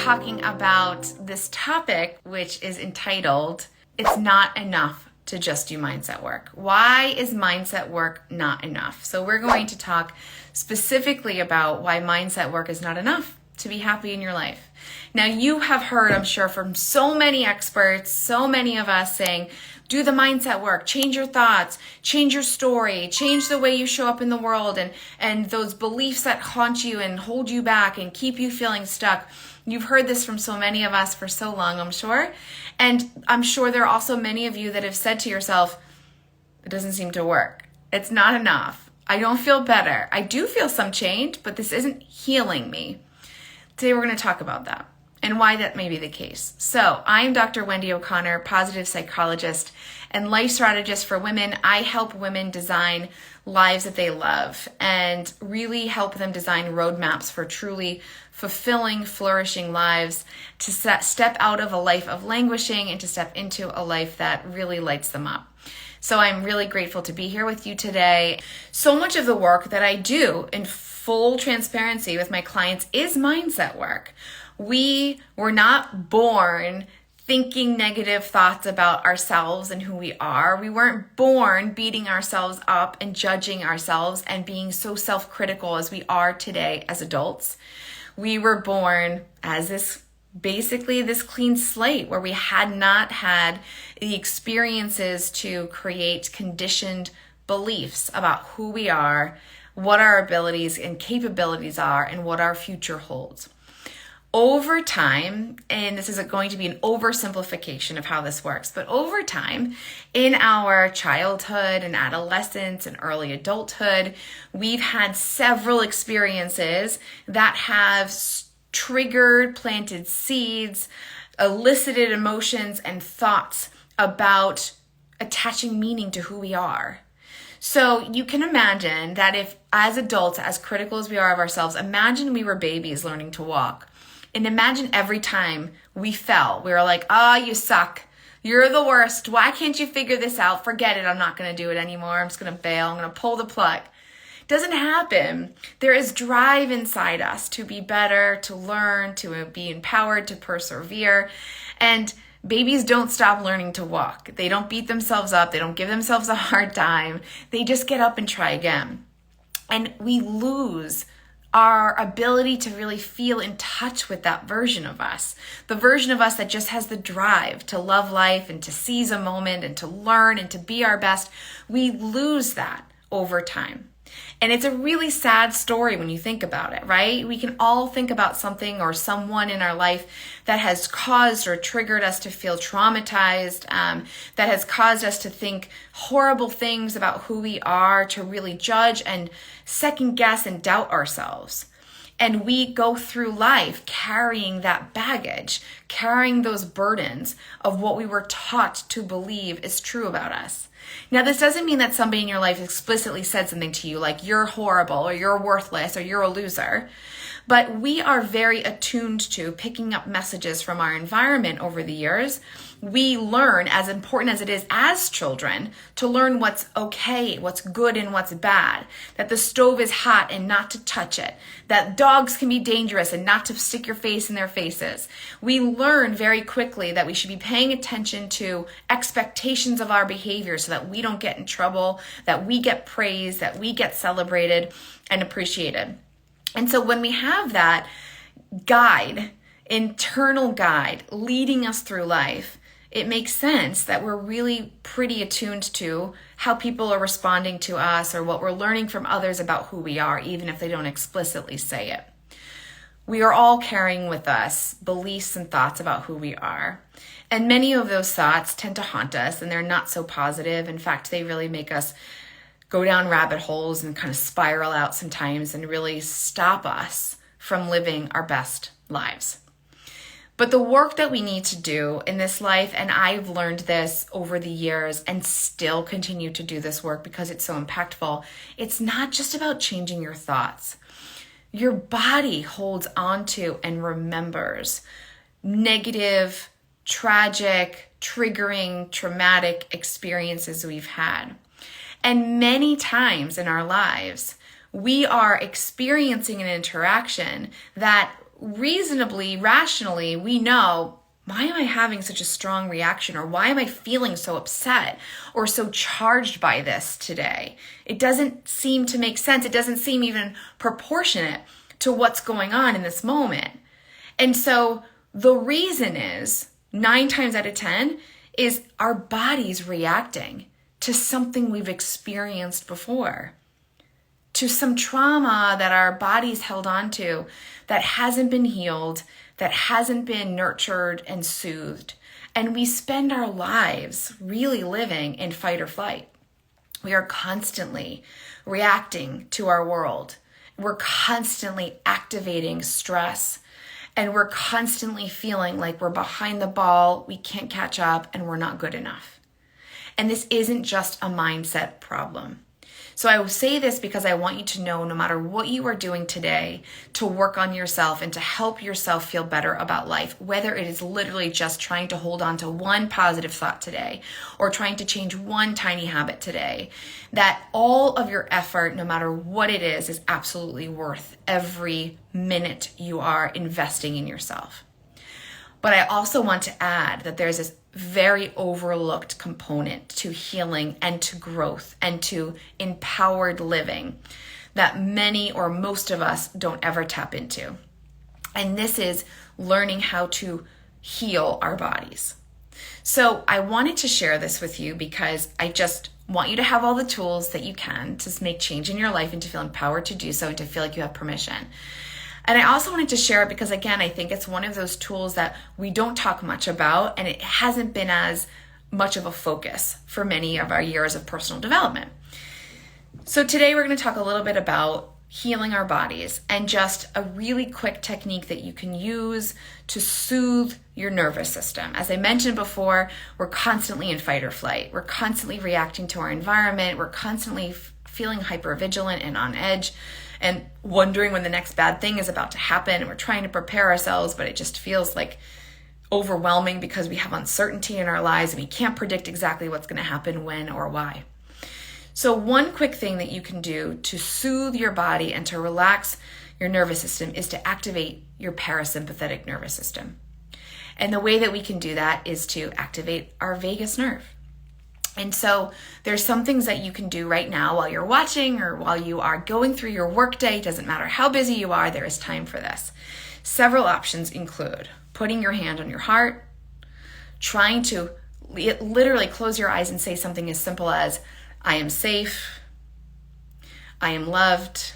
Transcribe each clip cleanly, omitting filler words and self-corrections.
talking about this topic, which is entitled, It's Not Enough to Just Do Mindset Work. Why is mindset work not enough? So we're going to talk specifically about why mindset work is not enough to be happy in your life. Now, you have heard, I'm sure, from so many experts, so many of us saying, do the mindset work, change your thoughts, change your story, change the way you show up in the world, and those beliefs that haunt you and hold you back and keep you feeling stuck. You've heard this from so many of us for so long, I'm sure. And I'm sure there are also many of you that have said to yourself, it doesn't seem to work. It's not enough. I don't feel better. I do feel some change, but this isn't healing me. Today we're going to talk about that and why that may be the case. So I'm Dr. Wendy O'Connor, positive psychologist and life strategist for women. I help women design lives that they love and really help them design roadmaps for truly fulfilling, flourishing lives, to step out of a life of languishing and to step into a life that really lights them up. So I'm really grateful to be here with you today. So much of the work that I do in full transparency with my clients is mindset work. We were not born thinking negative thoughts about ourselves and who we are. We weren't born beating ourselves up and judging ourselves and being so self-critical as we are today as adults. We were born as this clean slate where we had not had the experiences to create conditioned beliefs about who we are, what our abilities and capabilities are, and what our future holds. Over time, and this is going to be an oversimplification of how this works, but over time, in our childhood and adolescence and early adulthood, we've had several experiences that have triggered, planted seeds, elicited emotions and thoughts about attaching meaning to who we are. So you can imagine that if, as adults, as critical as we are of ourselves, imagine we were babies learning to walk. And imagine every time we fell, we were like, you suck. You're the worst. Why can't you figure this out? Forget it. I'm not going to do it anymore. I'm just going to bail. I'm going to pull the plug. It doesn't happen. There is drive inside us to be better, to learn, to be empowered, to persevere. And babies don't stop learning to walk. They don't beat themselves up. They don't give themselves a hard time. They just get up and try again. And we lose our ability to really feel in touch with that version of us, the version of us that just has the drive to love life and to seize a moment and to learn and to be our best. We lose that over time. And it's a really sad story when you think about it, right? We can all think about something or someone in our life that has caused or triggered us to feel traumatized, that has caused us to think horrible things about who we are, to really judge and second guess and doubt ourselves. And we go through life carrying that baggage, carrying those burdens of what we were taught to believe is true about us. Now, this doesn't mean that somebody in your life explicitly said something to you like you're horrible or you're worthless or you're a loser. But we are very attuned to picking up messages from our environment over the years. We learn, as important as it is as children, to learn what's okay, what's good and what's bad, that the stove is hot and not to touch it, that dogs can be dangerous and not to stick your face in their faces. We learn very quickly that we should be paying attention to expectations of our behavior so that we don't get in trouble, that we get praised, that we get celebrated and appreciated. And so when we have that guide, internal guide leading us through life, it makes sense that we're really pretty attuned to how people are responding to us or what we're learning from others about who we are, even if they don't explicitly say it. We are all carrying with us beliefs and thoughts about who we are. And many of those thoughts tend to haunt us, and they're not so positive. In fact, they really make us go down rabbit holes and kind of spiral out sometimes and really stop us from living our best lives. But the work that we need to do in this life, and I've learned this over the years and still continue to do this work because it's so impactful, it's not just about changing your thoughts. Your body holds onto and remembers negative, tragic, triggering, traumatic experiences we've had. And many times in our lives, we are experiencing an interaction that reasonably, rationally, we know, why am I having such a strong reaction? Or why am I feeling so upset or so charged by this today? It doesn't seem to make sense. It doesn't seem even proportionate to what's going on in this moment. And so the reason is 9 times out of 10 is our body's reacting to something we've experienced before, to some trauma that our body's held on to that hasn't been healed, that hasn't been nurtured and soothed. And we spend our lives really living in fight or flight. We are constantly reacting to our world. We're constantly activating stress, and we're constantly feeling like we're behind the ball, we can't catch up, and we're not good enough. And this isn't just a mindset problem. So I will say this because I want you to know, no matter what you are doing today to work on yourself and to help yourself feel better about life, whether it is literally just trying to hold on to one positive thought today or trying to change one tiny habit today, that all of your effort, no matter what it is absolutely worth every minute you are investing in yourself. But I also want to add that there's this very overlooked component to healing and to growth and to empowered living that many or most of us don't ever tap into. And this is learning how to heal our bodies. So I wanted to share this with you because I just want you to have all the tools that you can to make change in your life and to feel empowered to do so and to feel like you have permission. And I also wanted to share it because, again, I think it's one of those tools that we don't talk much about, and it hasn't been as much of a focus for many of our years of personal development. So today we're going to talk a little bit about healing our bodies and just a really quick technique that you can use to soothe your nervous system. As I mentioned before, we're constantly in fight or flight. We're constantly reacting to our environment. We're constantly feeling hypervigilant and on edge, and wondering when the next bad thing is about to happen. And we're trying to prepare ourselves, but it just feels like overwhelming because we have uncertainty in our lives and we can't predict exactly what's going to happen, when, or why. So one quick thing that you can do to soothe your body and to relax your nervous system is to activate your parasympathetic nervous system. And the way that we can do that is to activate our vagus nerve. And so there's some things that you can do right now while you're watching or while you are going through your workday. It doesn't matter how busy you are, there is time for this. Several options include putting your hand on your heart, trying to literally close your eyes and say something as simple as, I am safe, I am loved,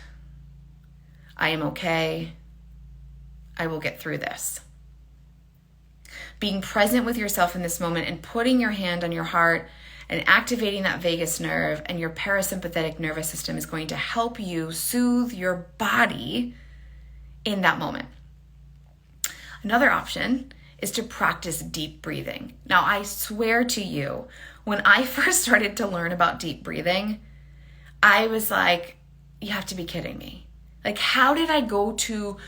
I am okay, I will get through this. Being present with yourself in this moment and putting your hand on your heart and activating that vagus nerve and your parasympathetic nervous system is going to help you soothe your body in that moment. Another option is to practice deep breathing. Now, I swear to you, when I first started to learn about deep breathing, I was like, you have to be kidding me. Like, how did I go to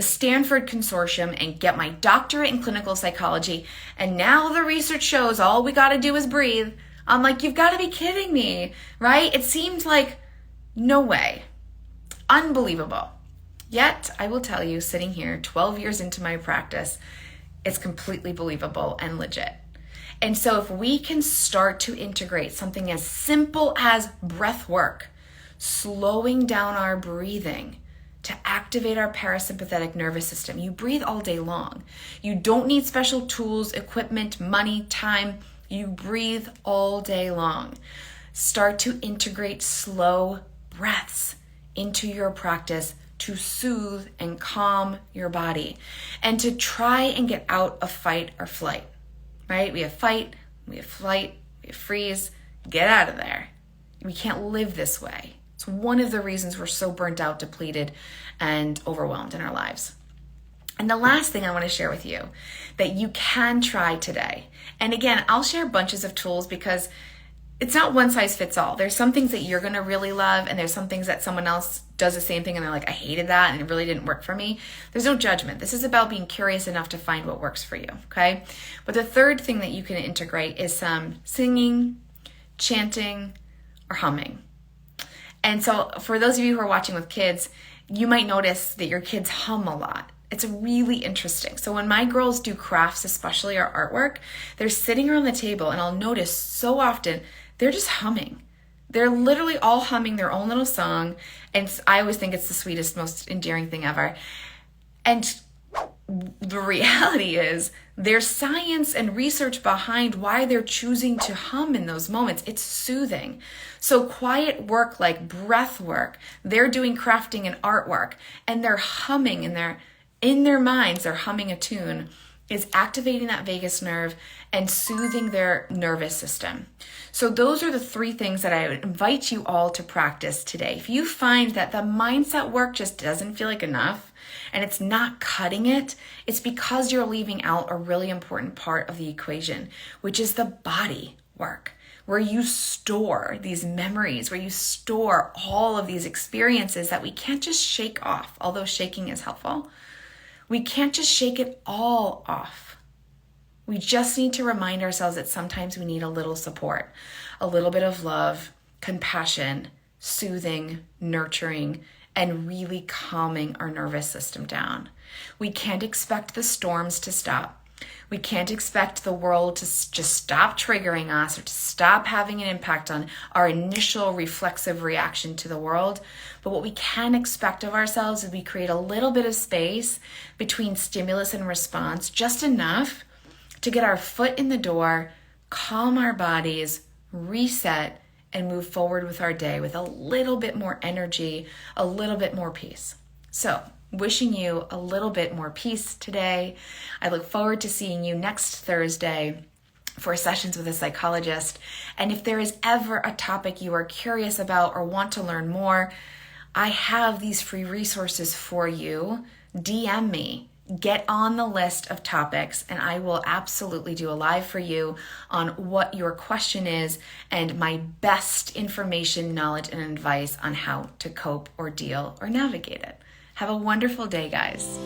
a Stanford consortium and get my doctorate in clinical psychology, and now the research shows all we got to do is breathe? I'm like, you've got to be kidding me, right? It seems like no way. Unbelievable. Yet, I will tell you, sitting here 12 years into my practice, it's completely believable and legit. And so if we can start to integrate something as simple as breath work, slowing down our breathing to activate our parasympathetic nervous system. You breathe all day long. You don't need special tools, equipment, money, time. You breathe all day long. Start to integrate slow breaths into your practice to soothe and calm your body and to try and get out of fight or flight, right? We have fight, we have flight, we have freeze. Get out of there. We can't live this way. It's one of the reasons we're so burnt out, depleted, and overwhelmed in our lives. And the last thing I want to share with you that you can try today. And again, I'll share bunches of tools because it's not one size fits all. There's some things that you're going to really love, and there's some things that someone else does the same thing and they're like, I hated that and it really didn't work for me. There's no judgment. This is about being curious enough to find what works for you, okay? But the third thing that you can integrate is some singing, chanting, or humming. And so for those of you who are watching with kids, you might notice that your kids hum a lot, It's really interesting. So when my girls do crafts, especially our artwork, they're sitting around the table and I'll notice so often they're just humming. They're literally all humming their own little song. And I always think it's the sweetest, most endearing thing ever. And the reality is there's science and research behind why they're choosing to hum in those moments. It's soothing. So quiet work like breath work, they're doing crafting and artwork, and they're humming in their minds, they're humming a tune, is activating that vagus nerve and soothing their nervous system. So those are the 3 things that I would invite you all to practice today. If you find that the mindset work just doesn't feel like enough and it's not cutting it, it's because you're leaving out a really important part of the equation, which is the body work, where you store these memories, where you store all of these experiences that we can't just shake off, although shaking is helpful. We can't just shake it all off. We just need to remind ourselves that sometimes we need a little support, a little bit of love, compassion, soothing, nurturing, and really calming our nervous system down. We can't expect the storms to stop. We can't expect the world to just stop triggering us or to stop having an impact on our initial reflexive reaction to the world. But what we can expect of ourselves is we create a little bit of space between stimulus and response, just enough to get our foot in the door, calm our bodies, reset, and move forward with our day with a little bit more energy, a little bit more peace. So, wishing you a little bit more peace today. I look forward to seeing you next Thursday for sessions with a psychologist. And if there is ever a topic you are curious about or want to learn more, I have these free resources for you. DM me. Get on the list of topics and I will absolutely do a live for you on what your question is and my best information, knowledge, and advice on how to cope or deal or navigate it. Have a wonderful day, guys.